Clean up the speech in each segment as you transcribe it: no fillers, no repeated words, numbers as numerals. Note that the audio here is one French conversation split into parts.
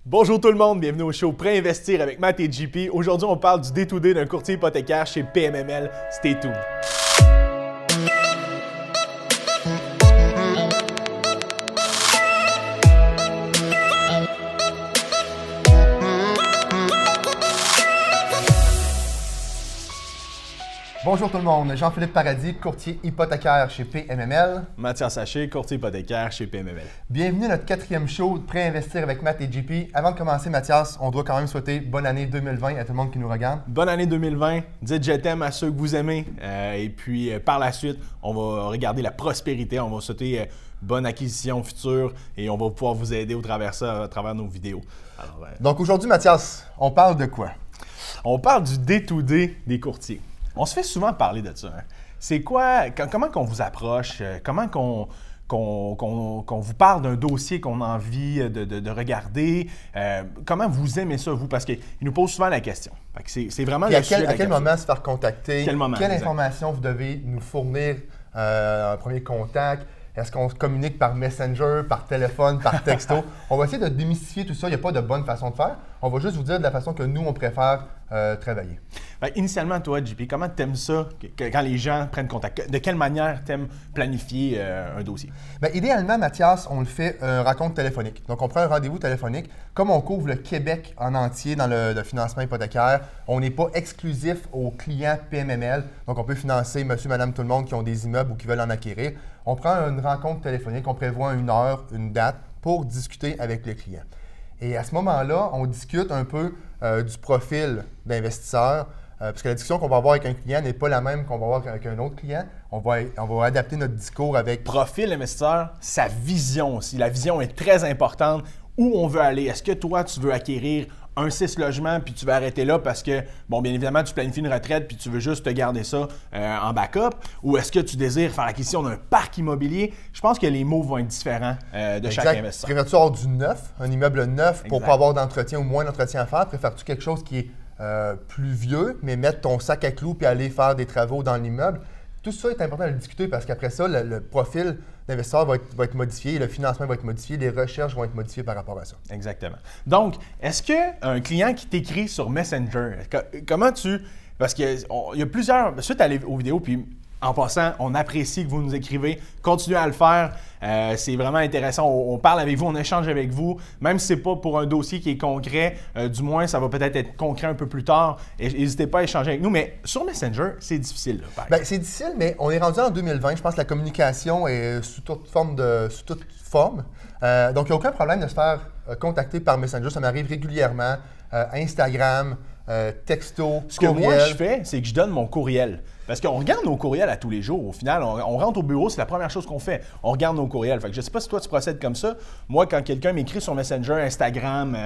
Bonjour tout le monde, bienvenue au show Pré-investir avec Matt et JP. Aujourd'hui, on parle du day-to-day d'un courtier hypothécaire chez PMML. Stay tuned. Bonjour tout le monde, Jean-Philippe Paradis, courtier hypothécaire chez PMML. Mathias Haché, courtier hypothécaire chez PMML. Bienvenue à notre 4e show de Pré-investir avec Matt et JP. Avant de commencer, Mathias, on doit quand même souhaiter bonne année 2020 à tout le monde qui nous regarde. Bonne année 2020. Dites je t'aime à ceux que vous aimez. Et puis par la suite, on va regarder la prospérité. On va souhaiter bonne acquisition future et on va pouvoir vous aider au travers ça, à travers nos vidéos. Alors, donc aujourd'hui, Mathias, on parle de quoi? On parle du day-to-day des courtiers. On se fait souvent parler de ça. Hein. C'est quoi, comment qu'on vous approche, comment qu'on vous parle d'un dossier qu'on a envie de regarder, comment vous aimez ça, vous? Parce qu'ils nous posent souvent la question. C'est vraiment le sujet de la À quel moment se faire contacter? Quelle exact. information vous devez nous fournir un premier contact? Est-ce qu'on se communique par Messenger, par téléphone, par texto? On va essayer de démystifier tout ça. Il n'y a pas de bonne façon de faire. On va juste vous dire de la façon que nous, on préfère travailler. Initialement, toi, JP, comment tu aimes ça quand les gens prennent contact? De quelle manière tu aimes planifier un dossier? Bien, idéalement, Mathias, on le fait un raconte téléphonique. Donc, on prend un rendez-vous téléphonique. Comme on couvre le Québec en entier dans le financement hypothécaire, on n'est pas exclusif aux clients PMML. Donc, on peut financer monsieur, madame, tout le monde qui ont des immeubles ou qui veulent en acquérir. On prend une rencontre téléphonique, on prévoit une heure, une date pour discuter avec le client. Et à ce moment-là, on discute un peu du profil d'investisseur, parce que la discussion qu'on va avoir avec un client n'est pas la même qu'on va avoir avec un autre client. On va adapter notre discours avec... Profil investisseur, sa vision aussi. La vision est très importante. Où on veut aller? Est-ce que toi, tu veux acquérir un 6 logements puis tu vas arrêter là parce que, bon, bien évidemment, tu planifies une retraite puis tu veux juste te garder ça en backup? Ou est-ce que tu désires faire l'acquisition d'un parc immobilier? Je pense que les mots vont être différents de chaque investisseur. Préfères-tu avoir du neuf, un immeuble neuf pour ne pas avoir d'entretien ou moins d'entretien à faire? Préfères-tu quelque chose qui est plus vieux, mais mettre ton sac à clous puis aller faire des travaux dans l'immeuble? Tout ça est important de le discuter parce qu'après ça, le profil d'investisseur va être modifié, le financement va être modifié, les recherches vont être modifiées par rapport à ça. Exactement. Donc, est-ce qu'un client qui t'écrit sur Messenger, comment tu... Parce qu'il y a plusieurs... Suite aux vidéos, puis en passant, on apprécie que vous nous écrivez. Continuez à le faire. C'est vraiment intéressant. On parle avec vous, on échange avec vous. Même si ce n'est pas pour un dossier qui est concret, du moins, ça va peut-être être concret un peu plus tard. N'hésitez pas à échanger avec nous. Mais sur Messenger, c'est difficile. C'est difficile, mais on est rendu en 2020. Je pense que la communication est sous toute forme. Donc, il n'y a aucun problème de se faire contacter par Messenger. Ça m'arrive régulièrement. Instagram, texto, Ce que moi, je fais, c'est que je donne mon courriel. Parce qu'on regarde nos courriels à tous les jours. Au final, on rentre au bureau, c'est la première chose qu'on fait. On regarde nos courriels. Fait que je ne sais pas si toi, tu procèdes comme ça. Moi, quand quelqu'un m'écrit sur Messenger, Instagram,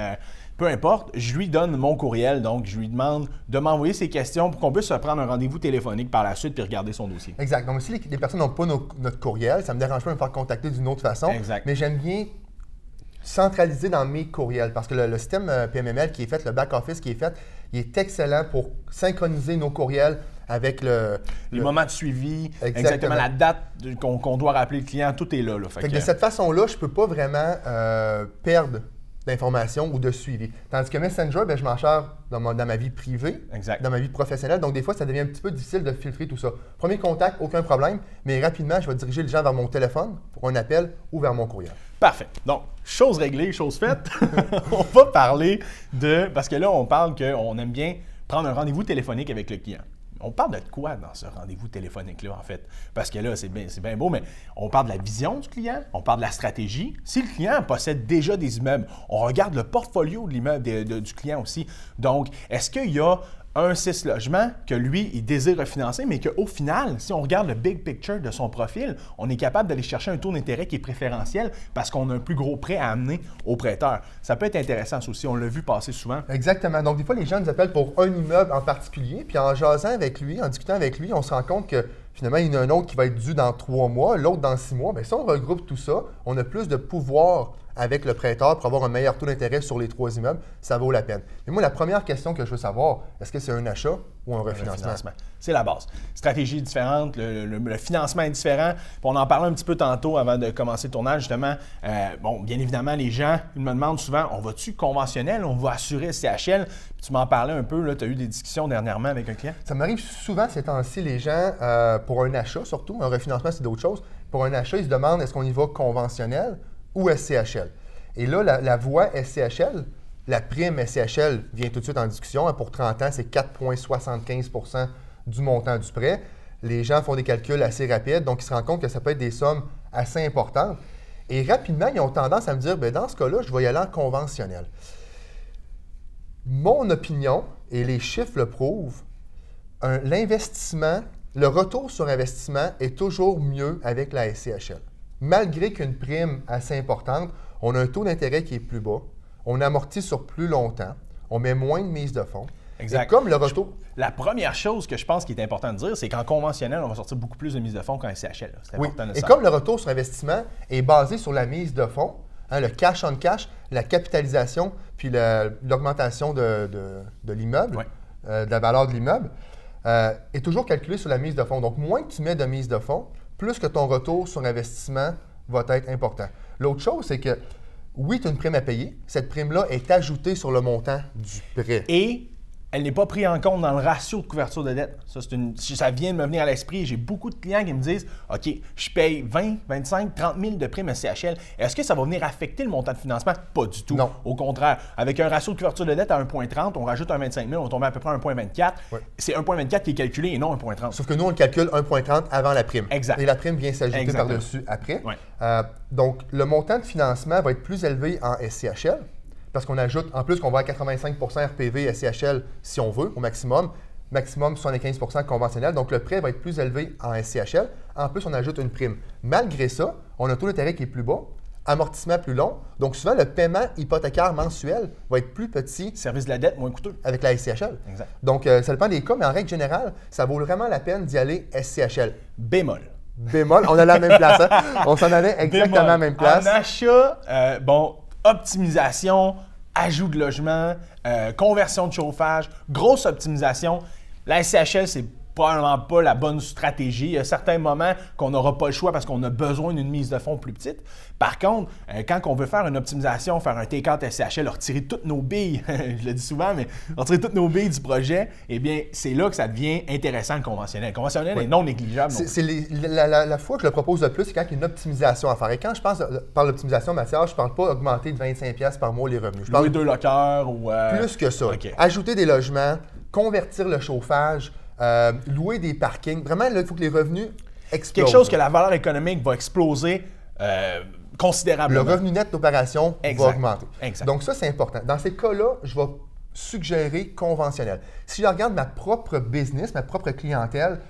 peu importe, je lui donne mon courriel. Donc, je lui demande de m'envoyer ses questions pour qu'on puisse se prendre un rendez-vous téléphonique par la suite puis regarder son dossier. Exact. Donc, si les personnes n'ont pas notre courriel, ça ne me dérange pas de me faire contacter d'une autre façon. Exact. Mais j'aime bien centraliser dans mes courriels parce que le système PMML qui est fait, le back-office qui est fait, il est excellent pour synchroniser nos courriels avec le moment de suivi, exactement la date qu'on doit rappeler le client, tout est là. Fait que de cette façon-là, je ne peux pas vraiment perdre d'informations ou de suivi. Tandis que Messenger, je m'en charge dans ma vie privée, dans ma vie professionnelle. Donc, des fois, ça devient un petit peu difficile de filtrer tout ça. Premier contact, aucun problème, mais rapidement, je vais diriger les gens vers mon téléphone pour un appel ou vers mon courriel. Parfait. Donc, chose réglée, chose faite. On va parler parce que là, on parle qu'on aime bien prendre un rendez-vous téléphonique avec le client. On parle de quoi dans ce rendez-vous téléphonique-là, en fait? Parce que là, c'est bien beau, mais on parle de la vision du client, on parle de la stratégie. Si le client possède déjà des immeubles, on regarde le portfolio de l'immeuble du client aussi. Donc, est-ce qu'il y a un 6 logements que lui, il désire refinancer, mais qu'au final, si on regarde le big picture de son profil, on est capable d'aller chercher un taux d'intérêt qui est préférentiel parce qu'on a un plus gros prêt à amener au prêteur. Ça peut être intéressant ça aussi, on l'a vu passer souvent. Exactement. Donc, des fois, les gens nous appellent pour un immeuble en particulier, puis en jasant avec lui, en discutant avec lui, on se rend compte que finalement, il y en a un autre qui va être dû dans 3 mois, l'autre dans 6 mois. Bien, si on regroupe tout ça, on a plus de pouvoir avec le prêteur pour avoir un meilleur taux d'intérêt sur les 3 immeubles, ça vaut la peine. Mais moi, la première question que je veux savoir, est-ce que c'est un achat ou un refinancement? C'est la base. Stratégie est différente, le financement est différent. Puis on en parlait un petit peu tantôt avant de commencer le tournage, justement. Bien évidemment, les gens ils me demandent souvent, on va-tu conventionnel, on va assurer CHL? Puis tu m'en parlais un peu, tu as eu des discussions dernièrement avec un client? Ça m'arrive souvent ces temps-ci, les gens, pour un achat surtout, un refinancement c'est d'autres choses, pour un achat, ils se demandent est-ce qu'on y va conventionnel ou SCHL? Et là, la voie SCHL, la prime SCHL vient tout de suite en discussion. Pour 30 ans, c'est 4,75 du montant du prêt. Les gens font des calculs assez rapides, donc ils se rendent compte que ça peut être des sommes assez importantes. Et rapidement, ils ont tendance à me dire, bien, dans ce cas-là, je vais y aller en conventionnel. Mon opinion, et les chiffres le prouvent, l'investissement, le retour sur investissement est toujours mieux avec la SCHL. Malgré qu'une prime assez importante, on a un taux d'intérêt qui est plus bas, on amortit sur plus longtemps, on met moins de mise de fonds. Exact. Et comme le retour... La première chose que je pense qu'il est important de dire, c'est qu'en conventionnel, on va sortir beaucoup plus de mise de fonds qu'en SCHL. C'est important de Et ça. comme le retour sur investissement est basé sur la mise de fonds, le cash on cash, la capitalisation, puis l'augmentation de l'immeuble, de la valeur de l'immeuble, est toujours calculé sur la mise de fonds. Donc, moins que tu mets de mise de fonds, plus que ton retour sur investissement va être important. L'autre chose, c'est que oui, tu as une prime à payer. Cette prime-là est ajoutée sur le montant du prêt. Et elle n'est pas prise en compte dans le ratio de couverture de dette. Ça vient de me venir à l'esprit. J'ai beaucoup de clients qui me disent « OK, je paye 20, 25, 30 000 de prime SCHL. Est-ce que ça va venir affecter le montant de financement? » Pas du tout. Non. Au contraire, avec un ratio de couverture de dette à 1,30, on rajoute un 25 000, on tombe à peu près à 1,24. Oui. C'est 1,24 qui est calculé et non 1,30. Sauf que nous, on le calcule 1,30 avant la prime. Exact. Et la prime vient s'ajouter par-dessus après. Ouais. Donc, le montant de financement va être plus élevé en SCHL parce qu'on ajoute, en plus qu'on va à 85 RPV SCHL si on veut, au maximum. Maximum 75 conventionnel. Donc, le prêt va être plus élevé en SCHL. En plus, on ajoute une prime. Malgré ça, on a un taux d'intérêt qui est plus bas, amortissement plus long. Donc, souvent, le paiement hypothécaire mensuel va être plus petit. Service de la dette moins coûteux. Avec la SCHL. Exact. Donc, ça dépend des cas, mais en règle générale, ça vaut vraiment la peine d'y aller SCHL. Bémol. Bémol, on a la même place. Hein? On s'en allait exactement à la même place. En achat, optimisation, ajout de logement, conversion de chauffage, grosse optimisation. La SCHL, c'est probablement pas la bonne stratégie. Il y a certains moments qu'on n'aura pas le choix parce qu'on a besoin d'une mise de fonds plus petite. Par contre, quand on veut faire une optimisation, faire un take-out SCHL, retirer toutes nos billes, je le dis souvent, mais retirer toutes nos billes du projet, eh bien, c'est là que ça devient intéressant le conventionnel. Le conventionnel est non négligeable. C'est la fois que je le propose le plus, c'est quand il y a une optimisation à faire. Et quand je pense par l'optimisation, Mathias, je ne parle pas d'augmenter de 25$ par mois les revenus. Je parle louer 2 locataires ou... Plus que ça. Okay. Ajouter des logements, convertir le chauffage, louer des parkings. Vraiment, là, il faut que les revenus explosent. Quelque chose que la valeur économique va exploser considérablement. Le revenu net d'opération va augmenter. Exact. Donc ça, c'est important. Dans ces cas-là, je vais suggérer conventionnel. Si je regarde ma propre business, ma propre clientèle,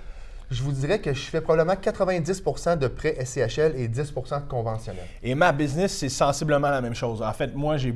je vous dirais que je fais probablement 90% de prêts SCHL et 10% de conventionnel. Et ma business, c'est sensiblement la même chose. En fait, moi, je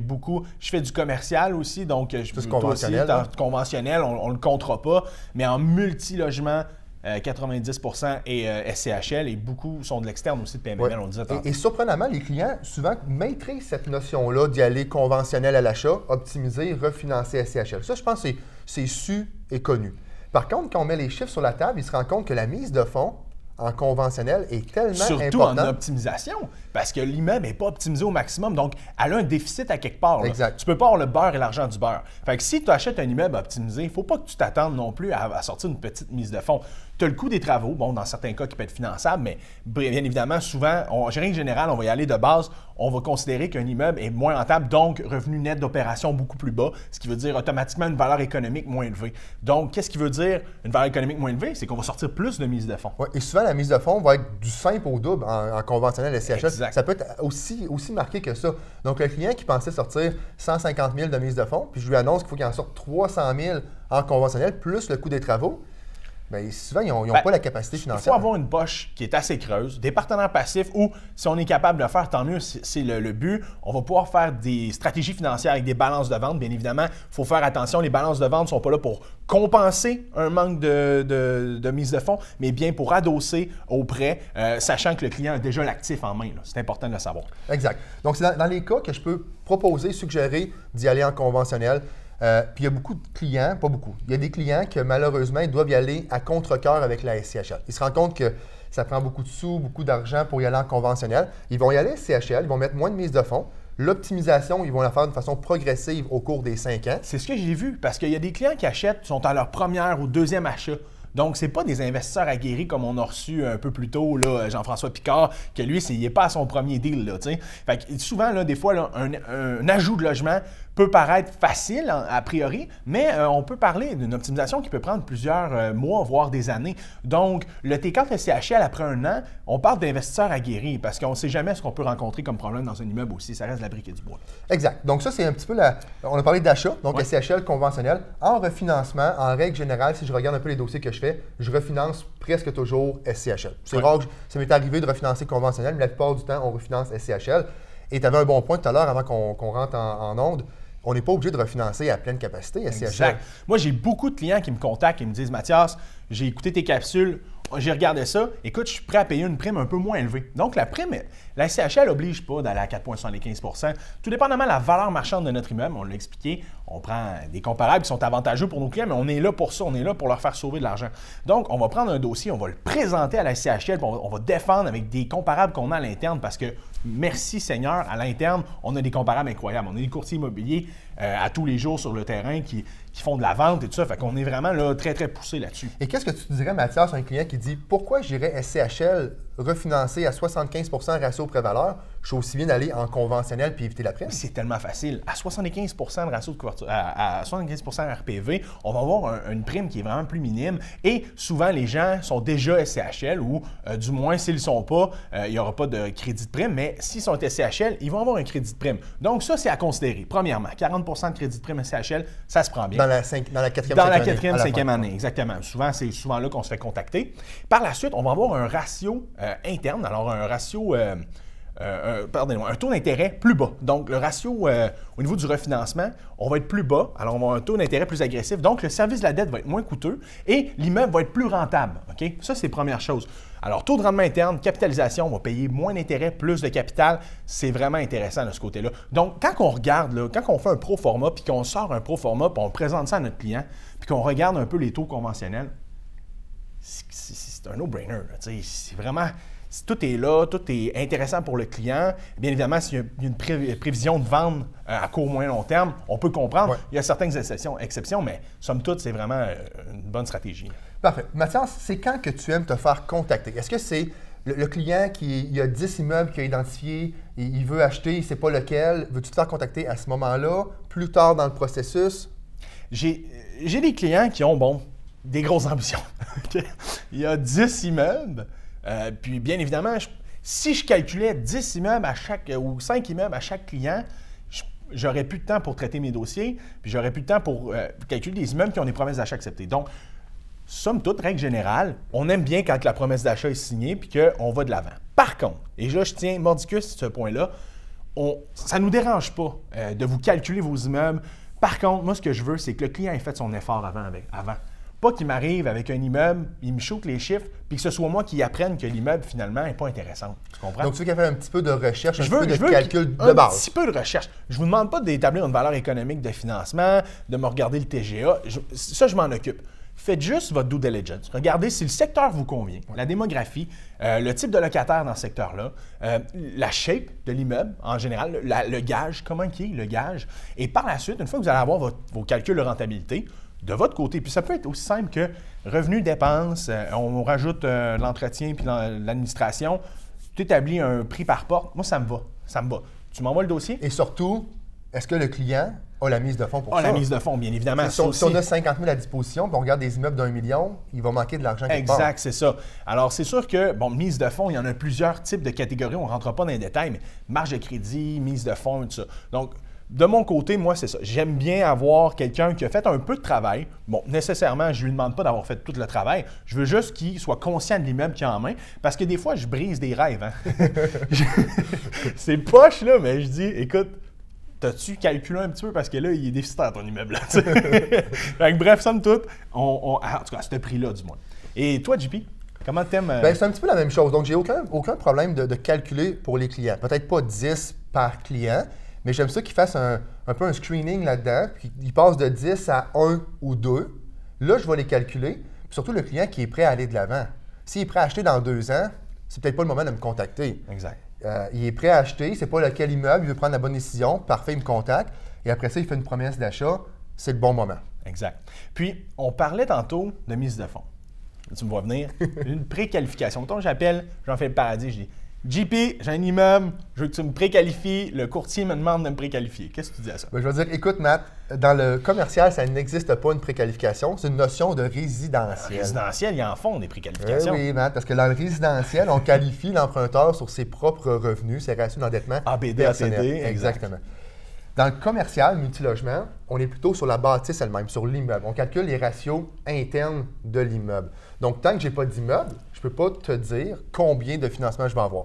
fais du commercial aussi, donc je peux conventionnel. Conventionnel, on ne le comptera pas, mais en multilogement, 90% et SCHL et beaucoup sont de l'externe aussi de PMML, on le disait tantôt. Et surprenamment, les clients souvent maîtrisent cette notion-là d'y aller conventionnel à l'achat, optimiser, refinancer SCHL. Ça, je pense que c'est su et connu. Par contre, quand on met les chiffres sur la table, il se rend compte que la mise de fonds en conventionnel est tellement importante. Surtout en optimisation, parce que l'immeuble n'est pas optimisé au maximum, donc elle a un déficit à quelque part. Là. Exact. Tu peux pas avoir le beurre et l'argent du beurre. Fait que si tu achètes un immeuble optimisé, il ne faut pas que tu t'attendes non plus à sortir une petite mise de fonds. Tu as le coût des travaux, bon, dans certains cas qui peut être finançable, mais bien évidemment, souvent, en règle générale, on va y aller de base, on va considérer qu'un immeuble est moins rentable, donc revenu net d'opération beaucoup plus bas, ce qui veut dire automatiquement une valeur économique moins élevée. Donc, qu'est-ce qui veut dire une valeur économique moins élevée? C'est qu'on va sortir plus de mise de fonds. Ouais, et souvent, la mise de fonds va être du simple au double en conventionnel SCHL. Exact. Ça peut être aussi marqué que ça. Donc, le client qui pensait sortir 150 000 de mise de fonds, puis je lui annonce qu'il faut qu'il en sorte 300 000 en conventionnel, plus le coût des travaux, Bien, souvent, ils n'ont Ben, pas la capacité Il financière. faut avoir une poche qui est assez creuse, des partenaires passifs ou, si on est capable de le faire, tant mieux, c'est le but. On va pouvoir faire des stratégies financières avec des balances de vente. Bien évidemment, il faut faire attention, les balances de vente ne sont pas là pour compenser un manque de mise de fonds, mais bien pour adosser au prêt, sachant que le client a déjà l'actif en main. C'est important de le savoir. Exact. Donc, c'est dans les cas que je peux proposer, suggérer d'y aller en conventionnel. Puis il y a beaucoup de clients, pas beaucoup, il y a des clients que malheureusement, ils doivent y aller à contre-cœur avec la SCHL. Ils se rendent compte que ça prend beaucoup de sous, beaucoup d'argent pour y aller en conventionnel. Ils vont y aller à SCHL, ils vont mettre moins de mise de fonds. L'optimisation, ils vont la faire de façon progressive au cours des 5 ans. C'est ce que j'ai vu, parce qu'il y a des clients qui achètent, sont à leur première ou deuxième achat. Donc, ce n'est pas des investisseurs aguerris comme on a reçu un peu plus tôt, là, Jean-François Picard, que lui, il n'est pas à son premier deal. Là, fait que souvent, là, des fois, là, un ajout de logement peut paraître facile a priori, mais on peut parler d'une optimisation qui peut prendre plusieurs mois, voire des années. Donc, le T4 SCHL, après un an, on parle d'investisseurs aguerris parce qu'on ne sait jamais ce qu'on peut rencontrer comme problème dans un immeuble aussi. Ça reste la brique et du bois. Exact. Donc, ça, c'est un petit peu on a parlé d'achat, donc SCHL conventionnel. En refinancement, en règle générale, si je regarde un peu les dossiers que je fais, je refinance presque toujours SCHL. C'est rare que ça m'est arrivé de refinancer conventionnel, mais la plupart du temps, on refinance SCHL. Et tu avais un bon point tout à l'heure avant qu'on rentre en onde. On n'est pas obligé de refinancer à pleine capacité SCHL. Exact. Moi, j'ai beaucoup de clients qui me contactent et me disent « Mathias, j'ai écouté tes capsules, j'ai regardé ça, écoute, je suis prêt à payer une prime un peu moins élevée. » Donc, la prime, la SCHL n'oblige pas d'aller à 4,75 %. Tout dépendamment de la valeur marchande de notre immeuble, on l'a expliqué, on prend des comparables qui sont avantageux pour nos clients, mais on est là pour ça, on est là pour leur faire sauver de l'argent. Donc, on va prendre un dossier, on va le présenter à la SCHL, on va défendre avec des comparables qu'on a à l'interne parce que, merci Seigneur, à l'interne, on a des comparables incroyables. On a des courtiers immobiliers à tous les jours sur le terrain qui font de la vente et tout ça. Fait qu'on est vraiment là, très, très poussé là-dessus. Et qu'est-ce que tu dirais, Mathias, à un client qui dit « Pourquoi j'irais SCHL refinancer à 75 % ratio pré-valeur? Je suis aussi bien d'aller en conventionnel puis éviter la prime. » C'est tellement facile. À 75 % de ratio de couverture, à 75 % RPV, on va avoir une prime qui est vraiment plus minime. Et souvent, les gens sont déjà SCHL ou du moins, s'ils ne le sont pas, il n'y aura pas de crédit de prime. Mais s'ils sont SCHL, ils vont avoir un crédit de prime. Donc ça, c'est à considérer. Premièrement, 40 % de crédit de prime SCHL, ça se prend bien. Dans la quatrième, cinquième année, exactement. Souvent, c'est souvent là qu'on se fait contacter. Par la suite, on va avoir un ratio interne, alors un ratio, un taux d'intérêt plus bas. Donc, le ratio au niveau du refinancement, on va être plus bas, alors on va avoir un taux d'intérêt plus agressif. Donc, le service de la dette va être moins coûteux et l'immeuble va être plus rentable. OK? Ça, c'est la première chose. Alors, taux de rendement interne, capitalisation, on va payer moins d'intérêt, plus de capital. C'est vraiment intéressant de ce côté-là. Donc, quand on regarde, là, quand on fait un pro forma, puis qu'on sort un pro forma, puis on présente ça à notre client, puis qu'on regarde un peu les taux conventionnels, c'est un no-brainer. C'est vraiment... Tout est là, tout est intéressant pour le client. Bien évidemment, s'il y a une prévision de vente à court, moyen, long terme, on peut comprendre. Ouais. Il y a certaines exceptions, mais somme toute, c'est vraiment une bonne stratégie. Parfait. Mathias, c'est quand que tu aimes te faire contacter? Est-ce que c'est le client il a 10 immeubles qu'il a identifiés, il veut acheter, il ne sait pas lequel? Veux-tu te faire contacter à ce moment-là, plus tard dans le processus? J'ai des clients qui ont, des grosses ambitions. Il y a 10 immeubles. Puis, bien évidemment, si je calculais 10 immeubles ou 5 immeubles à chaque client, j'aurais plus de temps pour traiter mes dossiers, puis j'aurais plus de temps pour calculer des immeubles qui ont des promesses d'achat acceptées. Donc, somme toute, règle générale, on aime bien quand la promesse d'achat est signée puis qu'on va de l'avant. Par contre, et là, je tiens mordicus sur ce point-là, ça ne nous dérange pas de vous calculer vos immeubles. Par contre, moi, ce que je veux, c'est que le client ait fait son effort avant. Pas qu'il m'arrive avec un immeuble, il me shoot les chiffres, puis que ce soit moi qui apprenne que l'immeuble, finalement, n'est pas intéressant. Tu comprends? Donc, tu veux qu'il y ait un petit peu de recherche, un petit peu de calcul de base. Un petit peu de recherche. Je ne vous demande pas d'établir une valeur économique de financement, de me regarder le TGA. Ça, je m'en occupe. Faites juste votre due diligence. Regardez si le secteur vous convient, la démographie, le type de locataire dans ce secteur-là, la shape de l'immeuble en général, le gage, comment il est le gage. Et par la suite, une fois que vous allez avoir vos calculs de rentabilité, de votre côté, puis ça peut être aussi simple que revenus, dépenses, on rajoute l'entretien puis l'administration, tu établis un prix par porte. Moi, ça me va. Tu m'envoies le dossier? Et surtout, est-ce que le client a la mise de fonds pour ça? La mise de fonds, bien évidemment. Si on a 50 000 à disposition, puis on regarde des immeubles d'1 million, il va manquer de l'argent quelque part. Exact, c'est ça. Alors, c'est sûr que, mise de fonds, il y en a plusieurs types de catégories. On ne rentrera pas dans les détails, mais marge de crédit, mise de fonds, tout ça. Donc, de mon côté, moi, c'est ça. J'aime bien avoir quelqu'un qui a fait un peu de travail. Bon, nécessairement, je ne lui demande pas d'avoir fait tout le travail. Je veux juste qu'il soit conscient de l'immeuble qu'il a en main. Parce que des fois, je brise des rêves. Hein? C'est poche, là, mais je dis, écoute, t'as-tu calculé un petit peu? Parce que là, il est déficitaire, ton immeuble. Là, fait que, bref, somme toute, en tout cas, à ce prix-là, du moins. Et toi, JP, comment t'aimes? Ben, c'est un petit peu la même chose. Donc, j'ai aucun problème de calculer pour les clients. Peut-être pas 10 par client, mais j'aime ça qu'ils fassent un peu un screening là-dedans, puis ils passent de 10 à 1 ou 2. Là, je vais les calculer. Puis surtout le client qui est prêt à aller de l'avant. S'il est prêt à acheter dans 2 ans, c'est peut-être pas le moment de me contacter. Exact. Il est prêt à acheter, c'est pas lequel immeuble, il veut prendre la bonne décision. Parfait, il me contacte. Et après ça, il fait une promesse d'achat. C'est le bon moment. Exact. Puis, on parlait tantôt de mise de fonds. Tu me vois venir. Une préqualification. Donc, j'appelle Jean-Philippe Paradis, je dis JP, j'ai un immeuble, je veux que tu me préqualifies. Le courtier me demande de me préqualifier. Qu'est-ce que tu dis à ça? Ben, je vais dire, écoute, Matt, dans le commercial, ça n'existe pas une préqualification. C'est une notion de résidentiel. Résidentiel, ils en font des préqualifications. Oui, Matt, parce que dans le résidentiel, on qualifie l'emprunteur sur ses propres revenus, ses ratios d'endettement ABD, personnels. ATD, Exactement. Dans le commercial, multilogement, on est plutôt sur la bâtisse elle-même, sur l'immeuble. On calcule les ratios internes de l'immeuble. Donc, tant que je n'ai pas d'immeuble, je ne peux pas te dire combien de financement je vais avoir.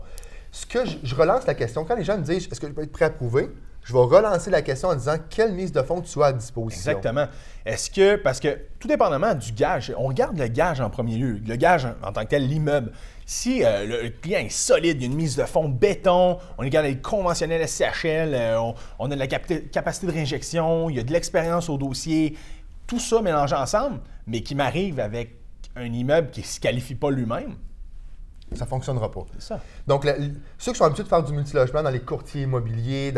Ce que je relance la question, quand les gens me disent « Est-ce que je peux être prêt à prouver? » Je vais relancer la question en disant « Quelle mise de fonds tu as à disposition? » Exactement. Est-ce que, parce que tout dépendamment du gage, on regarde le gage en premier lieu, le gage en tant que tel, l'immeuble. Si le client est solide, il y a une mise de fonds béton, on est capable d'être conventionnel SCHL, on a de la capacité de réinjection, il y a de l'expérience au dossier, tout ça mélangé ensemble, mais qui m'arrive avec un immeuble qui ne se qualifie pas lui-même. Ça ne fonctionnera pas. C'est ça. Donc, ceux qui sont habitués de faire du multilogement dans les courtiers immobiliers,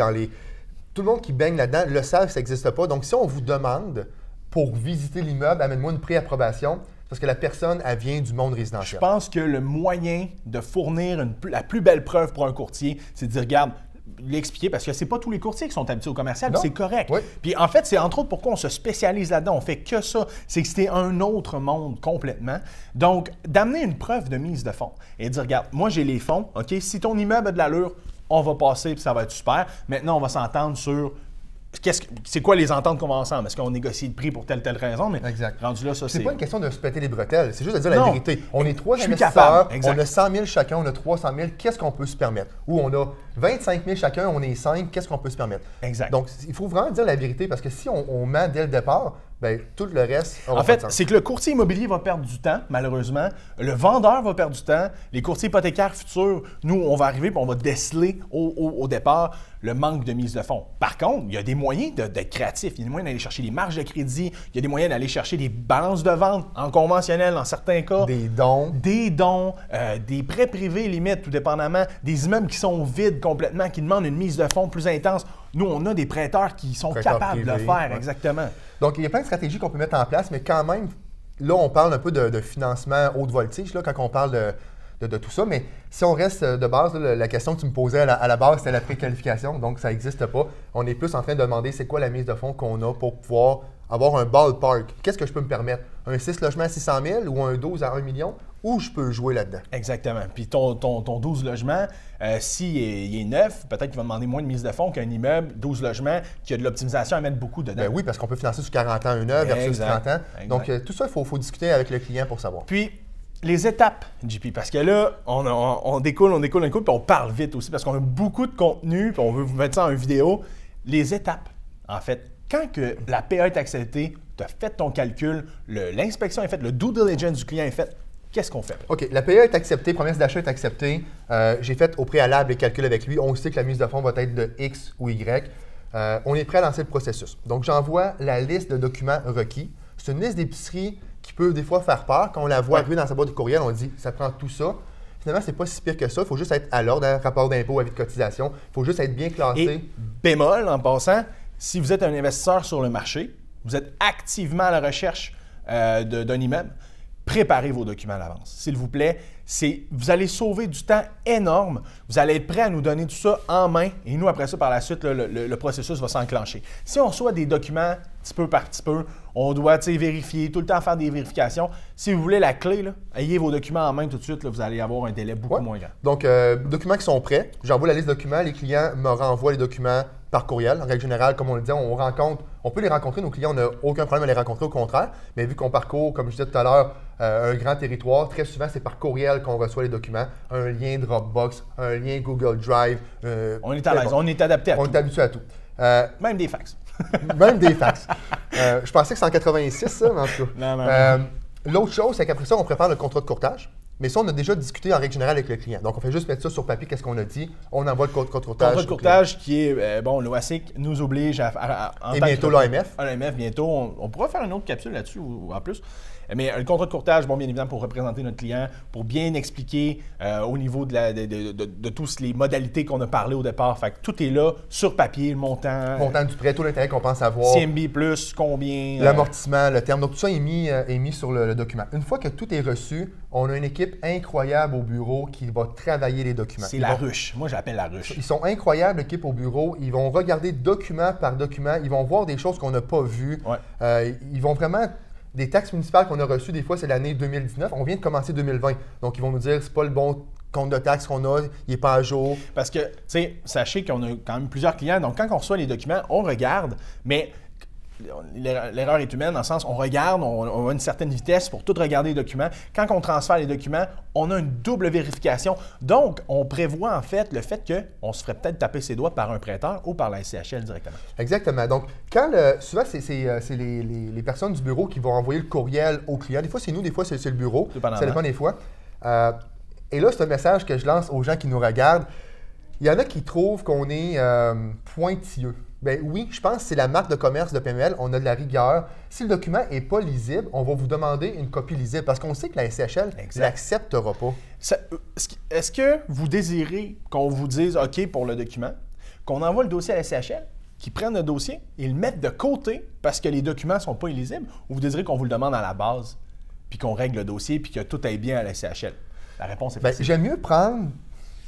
tout le monde qui baigne là-dedans le savent que ça n'existe pas. Donc, si on vous demande pour visiter l'immeuble, amène-moi une préapprobation, parce que la personne, elle vient du monde résidentiel. Je pense que le moyen de fournir la plus belle preuve pour un courtier, c'est de dire, regarde, l'expliquer, parce que c'est pas tous les courtiers qui sont habitués au commercial, puis c'est correct. Oui. Puis en fait, c'est entre autres pourquoi on se spécialise là-dedans, on fait que ça, c'est que c'était un autre monde complètement. Donc, d'amener une preuve de mise de fonds et de dire, regarde, moi j'ai les fonds, OK, si ton immeuble a de l'allure, on va passer puis ça va être super. Maintenant, on va s'entendre sur c'est quoi les ententes qu'on va ensemble? Est-ce qu'on négocie le prix pour telle raison? Mais exact. Rendu là, ça, c'est pas une question de se péter les bretelles, c'est juste de dire la vérité. On est 3 investisseurs, capable. On a 100 000 chacun, on a 300 000, qu'est-ce qu'on peut se permettre? Ou on a 25 000 chacun, on est 5, qu'est-ce qu'on peut se permettre? Exact. Donc, il faut vraiment dire la vérité parce que si on ment dès le départ, bien, tout le reste En fait, c'est que le courtier immobilier va perdre du temps, malheureusement. Le vendeur va perdre du temps. Les courtiers hypothécaires futurs, nous, on va arriver et on va déceler au départ le manque de mise de fonds. Par contre, il y a des moyens d'être créatif. Il y a des moyens d'aller chercher des marges de crédit. Il y a des moyens d'aller chercher des balances de vente en conventionnel dans certains cas. Des dons. Des dons, des prêts privés limite, tout dépendamment. Des immeubles qui sont vides complètement, qui demandent une mise de fonds plus intense. Nous, on a des prêteurs qui sont capables de le faire, exactement. Donc, il y a plein de stratégies qu'on peut mettre en place, mais quand même, là, on parle un peu de financement haute voltige, là, quand on parle de tout ça. Mais si on reste de base, là, la question que tu me posais à la base, c'était la préqualification. Donc, ça n'existe pas. On est plus en train de demander c'est quoi la mise de fonds qu'on a pour pouvoir avoir un ballpark. Qu'est-ce que je peux me permettre? Un 6 logements à 600 000 ou un 12 à 1 million? Où je peux jouer là-dedans? Exactement. Puis ton 12 logements, s'il est neuf, peut-être qu'il va demander moins de mise de fonds qu'un immeuble 12 logements qui a de l'optimisation à mettre beaucoup dedans. Ben oui, parce qu'on peut financer sur 40 ans un œuvre versus 30 ans. Donc, tout ça, il faut discuter avec le client pour savoir. Puis, les étapes, JP, parce que là, on découle, puis on parle vite aussi, parce qu'on a beaucoup de contenu, puis on veut vous mettre ça en vidéo. Les étapes, en fait, quand que la PA est acceptée, tu as fait ton calcul, l'inspection est faite, le due diligence du client est fait, qu'est-ce qu'on fait? OK, la PA est acceptée, promesse d'achat est acceptée. J'ai fait au préalable les calculs avec lui. On sait que la mise de fonds va être de X ou Y. On est prêt à lancer le processus. Donc, j'envoie la liste de documents requis. C'est une liste d'épicerie qui peut des fois faire peur. Quand on la voit arriver dans sa boîte de courriel, on dit ça prend tout ça. Finalement, c'est pas si pire que ça. Il faut juste être à l'ordre, rapport d'impôt, avis de cotisation. Il faut juste être bien classé. Et bémol, en passant, si vous êtes un investisseur sur le marché, vous êtes activement à la recherche d'un immeuble, préparez vos documents à l'avance. S'il vous plaît, vous allez sauver du temps énorme. Vous allez être prêt à nous donner tout ça en main et nous, après ça, par la suite, le processus va s'enclencher. Si on reçoit des documents petit peu par petit peu, on doit vérifier, tout le temps faire des vérifications. Si vous voulez la clé, là, ayez vos documents en main tout de suite, là, vous allez avoir un délai beaucoup moins grand. Donc, documents qui sont prêts, j'envoie la liste de documents, les clients me renvoient les documents par courriel. En règle générale, comme on le dit, on peut les rencontrer, nos clients, on n'a aucun problème à les rencontrer, au contraire. Mais vu qu'on parcourt, comme je disais tout à l'heure, un grand territoire, très souvent, c'est par courriel qu'on reçoit les documents. Un lien Dropbox, un lien Google Drive. On est à l'aise, on est adapté à tout. On est habitué à tout. Même des fax. Même des fax. Je pensais que c'est en 86, ça, mais en tout cas. Non. L'autre chose, c'est qu'après ça, on prépare le contrat de courtage. Mais ça, on a déjà discuté en règle générale avec le client. Donc, on fait juste mettre ça sur papier, qu'est-ce qu'on a dit. On envoie le contrat de courtage. Contrat de courtage qui est, l'OASIC nous oblige et bientôt l'AMF. L'AMF, bientôt. On pourra faire une autre capsule là-dessus en plus. Mais le contrat de courtage, bien évidemment, pour représenter notre client, pour bien expliquer au niveau de toutes les modalités qu'on a parlé au départ. Fait que tout est là, sur papier, le montant. Montant du prêt, tout l'intérêt qu'on pense avoir. CMB plus, combien. L'amortissement, le terme. Donc, tout ça est mis sur le document. Une fois que tout est reçu, on a une équipe incroyable au bureau qui va travailler les documents. C'est la ruche. Moi, j'appelle la ruche. Ils sont incroyables, l'équipe au bureau. Ils vont regarder document par document. Ils vont voir des choses qu'on n'a pas vues. Ouais. Ils vont vraiment... Des taxes municipales qu'on a reçues, des fois, c'est l'année 2019. On vient de commencer 2020. Donc, ils vont nous dire c'est pas le bon compte de taxes qu'on a, il n'est pas à jour. Parce que, tu sais, sachez qu'on a quand même plusieurs clients. Donc, quand on reçoit les documents, on regarde, mais l'erreur est humaine dans le sens on regarde, on a une certaine vitesse pour tout regarder les documents. Quand on transfère les documents, on a une double vérification. Donc, on prévoit en fait le fait qu'on se ferait peut-être taper ses doigts par un prêteur ou par la SCHL directement. Exactement. Donc, souvent, c'est les personnes du bureau qui vont envoyer le courriel au client. Des fois, c'est nous, des fois, c'est le bureau. Ça dépend des fois. Et là, c'est un message que je lance aux gens qui nous regardent. Il y en a qui trouvent qu'on est pointilleux. Bien oui, je pense que c'est la marque de commerce de PML. On a de la rigueur. Si le document n'est pas lisible, on va vous demander une copie lisible parce qu'on sait que la SCHL ne l'acceptera pas. Est-ce que vous désirez qu'on vous dise OK pour le document, qu'on envoie le dossier à la SCHL, qu'ils prennent le dossier et le mettent de côté parce que les documents ne sont pas illisibles, ou vous désirez qu'on vous le demande à la base, puis qu'on règle le dossier, puis que tout aille bien à la SCHL? La réponse est facile. J'aime mieux prendre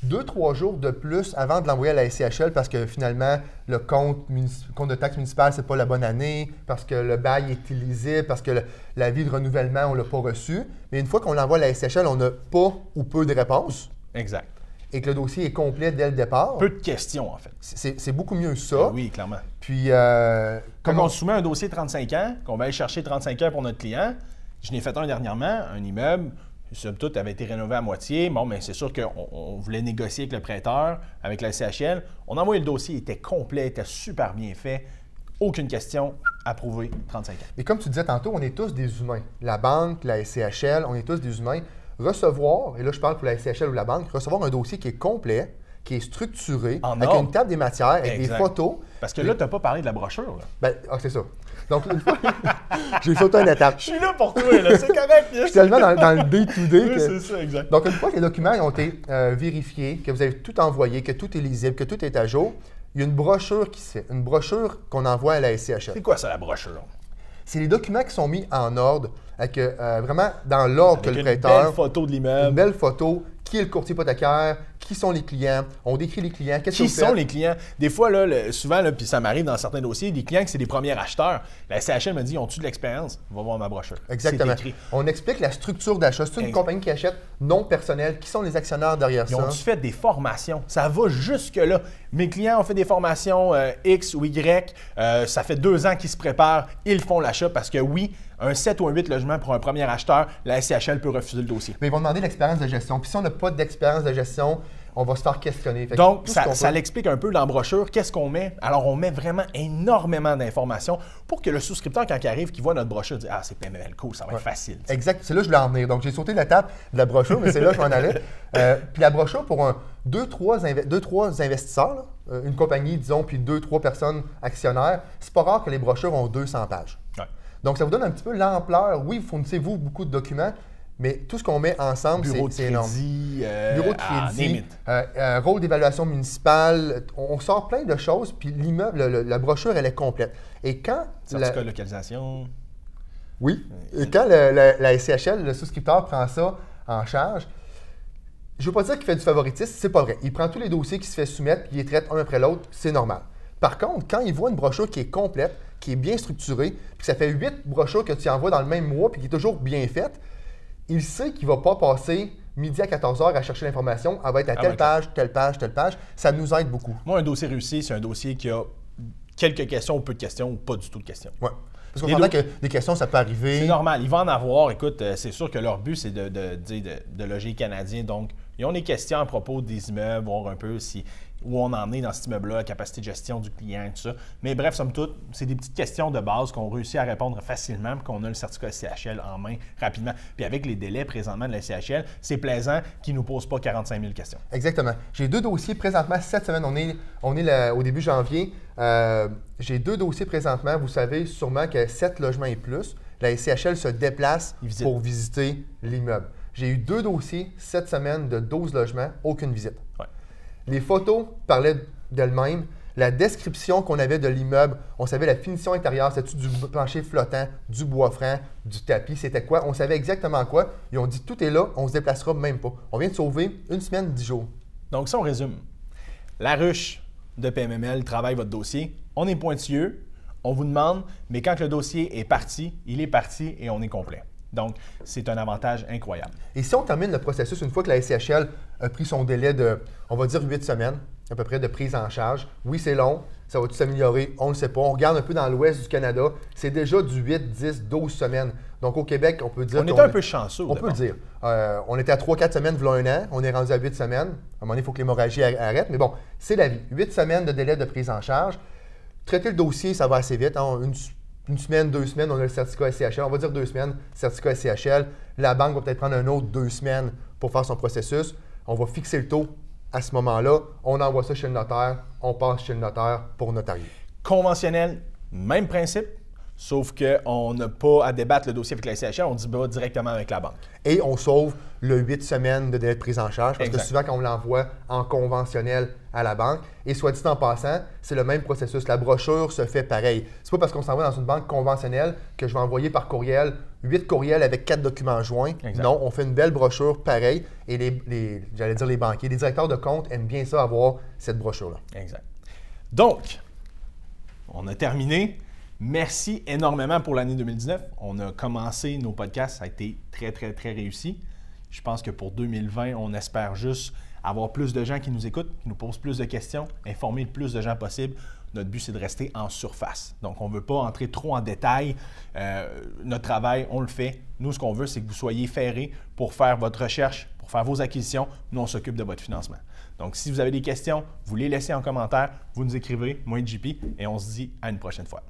2-3 jours de plus avant de l'envoyer à la SCHL parce que finalement, le compte de taxe municipale, c'est pas la bonne année, parce que le bail est illisible, parce que l'avis de renouvellement, on ne l'a pas reçu. Mais une fois qu'on l'envoie à la SCHL, on n'a pas ou peu de réponses. Exact. Et que le dossier est complet dès le départ. Peu de questions, en fait. C'est beaucoup mieux ça. Ben oui, clairement. Puis, quand on soumet un dossier de 35 ans, qu'on va aller chercher 35 ans pour notre client, je n'ai fait un dernièrement, un immeuble. Somme toute, avait été rénové à moitié. Bon, mais c'est sûr qu'on voulait négocier avec le prêteur, avec la SCHL. On a envoyé le dossier, il était complet, il était super bien fait. Aucune question, approuvé, 35 ans. Et comme tu disais tantôt, on est tous des humains. La banque, la SCHL, on est tous des humains. Recevoir, et là je parle pour la SCHL ou la banque, recevoir un dossier qui est complet, qui est structuré, avec une table des matières, avec des photos. Parce que là, tu n'as pas parlé de la brochure. Là. C'est ça. Donc, une fois, j'ai sauté une étape. Je suis là pour toi, là, c'est correct. Je suis tellement dans le day-to-day. Oui, c'est ça, exact. Donc, une fois que les documents ont été vérifiés, que vous avez tout envoyé, que tout est lisible, que tout est à jour, il y a une brochure qui se fait. Une brochure qu'on envoie à la SCHL. C'est quoi ça, la brochure? C'est les documents qui sont mis en ordre, avec vraiment dans l'ordre que le prêteur. Une belle photo de l'immeuble. Une belle photo. Qui est le courtier hypothécaire? Qui sont les clients? On décrit les clients. Qu'est-ce que vous faites? Qui sont les clients? Des fois, là, souvent, puis ça m'arrive dans certains dossiers, des clients que c'est des premiers acheteurs. La SCHL me dit, ont-tu de l'expérience? Va voir ma brochure. Exactement. On explique la structure d'achat. C'est une compagnie qui achète non personnel. Qui sont les actionnaires derrière ça? Ils ont-tu fait des formations? Ça va jusque-là. Mes clients ont fait des formations X ou Y. Ça fait 2 ans qu'ils se préparent. Ils font l'achat parce que oui, un 7 ou un 8 logements pour un premier acheteur, la SCHL peut refuser le dossier. Mais ils vont demander l'expérience de gestion. Puis si on n'a pas d'expérience de gestion, on va se faire questionner. Donc, ça l'explique un peu dans la brochure. Qu'est-ce qu'on met? Alors, on met vraiment énormément d'informations pour que le souscripteur, quand il arrive, qu'il voit notre brochure, dise « Ah, c'est PML, cool, ça va être facile. » Exact. C'est là que je voulais en venir. Donc, j'ai sauté l'étape de la brochure, mais c'est là que je m'en allais. Puis la brochure, pour 2-3 investisseurs, là, une compagnie, disons, puis 2-3 personnes actionnaires, c'est pas rare que les brochures ont 200 pages. Ouais. Donc, ça vous donne un petit peu l'ampleur. Oui, fournissez-vous beaucoup de documents, mais tout ce qu'on met ensemble, c'est énorme. Bureau de crédit, rôle d'évaluation municipale, on sort plein de choses, puis l'immeuble, la brochure, elle est complète. Et quand... Certificat de localisation. Oui. Et quand la SCHL, le souscripteur, prend ça en charge, je ne veux pas dire qu'il fait du favoritisme, c'est pas vrai. Il prend tous les dossiers qui se fait soumettre, puis il les traite un après l'autre, c'est normal. Par contre, quand il voit une brochure qui est complète, qui est bien structurée, puis que ça fait 8 brochures que tu envoies dans le même mois, puis qui est toujours bien faite, il sait qu'il ne va pas passer midi à 14h à chercher l'information. Elle va être à telle page, telle page, telle page. Ça nous aide beaucoup. Moi, un dossier réussi, c'est un dossier qui a quelques questions ou peu de questions ou pas du tout de questions. Ouais. Parce qu'on entend que des questions, ça peut arriver. C'est normal. Il va en avoir. Écoute, c'est sûr que leur but, c'est de loger canadien. Donc, ils ont des questions à propos des immeubles, voir un peu où on en est dans cet immeuble-là, la capacité de gestion du client, tout ça. Mais bref, somme toute, c'est des petites questions de base qu'on réussit à répondre facilement et qu'on a le certificat SCHL en main rapidement. Puis avec les délais présentement de la SCHL, c'est plaisant qu'ils ne nous posent pas 45 000 questions. Exactement. J'ai 2 dossiers présentement cette semaine. On est au début janvier. J'ai 2 dossiers présentement. Vous savez sûrement que 7 logements et plus, la SCHL se déplace pour visiter l'immeuble. J'ai eu 2 dossiers cette semaine de 12 logements, aucune visite. Ouais. Les photos parlaient d'elles-mêmes. La description qu'on avait de l'immeuble, on savait la finition intérieure, c'était-tu du plancher flottant, du bois franc, du tapis, c'était quoi? On savait exactement quoi. Ils ont dit tout est là, on se déplacera même pas. On vient de sauver 1 semaine, 10 jours. Donc, ça, on résume. La ruche de PMML travaille votre dossier. On est pointilleux, on vous demande, mais quand le dossier est parti, il est parti et on est complet. Donc, c'est un avantage incroyable. Et si on termine le processus, une fois que la SCHL a pris son délai de, on va dire 8 semaines, à peu près, de prise en charge, oui, c'est long, ça va tout s'améliorer, on ne le sait pas. On regarde un peu dans l'ouest du Canada, c'est déjà du 8, 10, 12 semaines. Donc, au Québec, on peut dire... On était un peu chanceux. On peut le dire. On était à 3-4 semaines, voilà 1 an, on est rendu à 8 semaines. À un moment donné, il faut que l'hémorragie arrête, mais bon, c'est la vie. 8 semaines de délai de prise en charge. Traiter le dossier, ça va assez vite. Hein. Une semaine, 2 semaines, on a le certificat SCHL. On va dire 2 semaines, certificat SCHL. La banque va peut-être prendre un autre 2 semaines pour faire son processus. On va fixer le taux à ce moment-là. On envoie ça chez le notaire. On passe chez le notaire pour notarier. Conventionnel, même principe, sauf qu'on n'a pas à débattre le dossier avec la SCHL, on dit directement avec la banque. Et on sauve le 8 semaines de délai de prise en charge parce Exact. que souvent, quand on l'envoie en conventionnel à la banque, et soit dit en passant, c'est le même processus. La brochure se fait pareil. C'est pas parce qu'on s'envoie dans une banque conventionnelle que je vais envoyer par courriel 8 courriels avec 4 documents joints. Exact. Non, on fait une belle brochure pareil. Et j'allais dire les banquiers, les directeurs de compte aiment bien ça, avoir cette brochure-là. Exact. Donc, on a terminé. Merci énormément pour l'année 2019. On a commencé nos podcasts, ça a été très, très, très réussi. Je pense que pour 2020, on espère juste avoir plus de gens qui nous écoutent, qui nous posent plus de questions, informer le plus de gens possible. Notre but, c'est de rester en surface. Donc, on ne veut pas entrer trop en détail. Notre travail, on le fait. Nous, ce qu'on veut, c'est que vous soyez ferrés pour faire votre recherche, pour faire vos acquisitions. Nous, on s'occupe de votre financement. Donc, si vous avez des questions, vous les laissez en commentaire, vous nous écrivez, moi et JP, et on se dit à une prochaine fois.